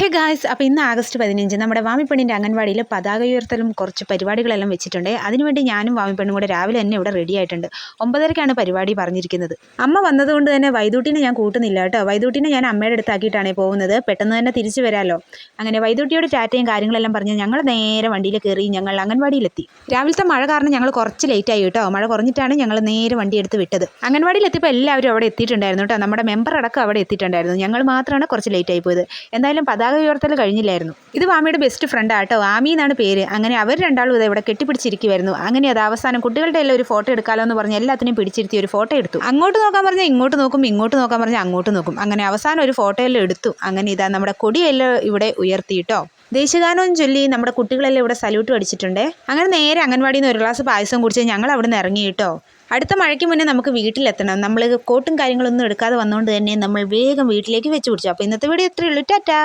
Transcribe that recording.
Hey guys, അപ്പോൾ ഇന്ന് August 15 നമ്മുടെ വാമിപ്പെണ്ണിൻ്റെ അംഗൻവാടിയിൽ പതാക ഉയർത്തലും കുറച്ച് പരിപാടികളെല്ലാം വെച്ചിട്ടുണ്ട്. അതിനുവേണ്ടി ഞാനും വാമിപ്പെണ്ണും കൂടെ രാവിലെ തന്നെ ഇവിടെ റെഡി ആയിട്ടുണ്ട്. 9:30-ക്കാണ് പരിപാടി പറഞ്ഞിരിക്കുന്നത്. അമ്മ വന്നതുകൊണ്ട് തന്നെ വൈദൂട്ടിനെ ഞാൻ കൂട്ടുന്നില്ല കേട്ടോ. വൈദൂട്ടിനെ ഞാൻ അമ്മയുടെ അടുത്താക്കിയിട്ടാണ് പോകുന്നത്. പെട്ടെന്ന് തന്നെ തിരിച്ചു വരാമല്ലോ. അങ്ങനെ വൈദൂട്ടിയോട് ടാറ്റയും കാര്യങ്ങളെല്ലാം പറഞ്ഞ് ഞങ്ങൾ നേരെ വണ്ടിയിൽ കയറി ഞങ്ങൾ അംഗൻവാടിയിലെത്തി. രാവിലത്തെ മഴ കാരണം ഞങ്ങൾ കുറച്ച് ലേറ്റായി കേട്ടോ. മഴ കുറഞ്ഞിട്ടാണ് ഞങ്ങൾ നേരെ വണ്ടി എടുത്ത് വിട്ടത്. അംഗൻവാടിയിലെത്തിയപ്പോൾ എല്ലാവരും അവിടെ എത്തിയിട്ടുണ്ടായിരുന്നു കേട്ടോ. നമ്മുടെ മെമ്പർ അടക്കം അവിടെ എത്തിയിട്ടുണ്ടായിരുന്നു. ഞങ്ങൾ മാത്രമാണ് കുറച്ച് ലേറ്റായി പോയത്. എന്തായാലും പതാക ഉയർത്തൽ കഴിഞ്ഞില്ലായിരുന്നു. ഇത് വാമിയുടെ ബെസ്റ്റ് ഫ്രണ്ട് ആട്ടോ, ആമി എന്നാണ് പേര്. അങ്ങനെ അവർ രണ്ടാളും ഇത് ഇവിടെ കെട്ടിപ്പിടിച്ചിരിക്കുമായിരുന്നു. അങ്ങനെ അത് അവസാനം കുട്ടികളുടെ എല്ലാം ഒരു ഫോട്ടോ എടുക്കാമല്ലോ എന്ന് പറഞ്ഞ് എല്ലാത്തിനും പിടിച്ചിരുത്തി ഒരു ഫോട്ടോ എടുത്തു. അങ്ങോട്ട് നോക്കാൻ പറഞ്ഞാൽ ഇങ്ങോട്ട് നോക്കും, ഇങ്ങോട്ട് നോക്കാൻ പറഞ്ഞാൽ അങ്ങോട്ട് നോക്കും. അങ്ങനെ അവസാനം ഒരു ഫോട്ടോയെല്ലാം എടുത്തു. അങ്ങനെ ഇതാ നമ്മുടെ കൊടിയെല്ലാം ഇവിടെ ഉയർത്തിയിട്ടോ. ദേശഗാനവും ചൊല്ലി നമ്മുടെ കുട്ടികളെല്ലാം ഇവിടെ സല്യൂട്ട് അടിച്ചിട്ടുണ്ട്. അങ്ങനെ നേരെ അംഗൻവാടിയിൽ നിന്ന് ഒരു ഗ്ലാസ് പായസം കുടിച്ച് ഞങ്ങൾ അവിടെ നിന്ന് ഇറങ്ങി കേട്ടോ. അടുത്ത മഴയ്ക്ക് മുന്നേ നമുക്ക് വീട്ടിലെത്തണം. നമ്മൾ കോട്ടും കാര്യങ്ങളൊന്നും എടുക്കാതെ വന്നുകൊണ്ട് തന്നെ നമ്മൾ വേഗം വീട്ടിലേക്ക് വെച്ച് പിടിച്ചു. അപ്പോൾ ഇന്നത്തെ വീഡിയോ ഇത്രയേ ഉള്ളൂ. ടാറ്റാ.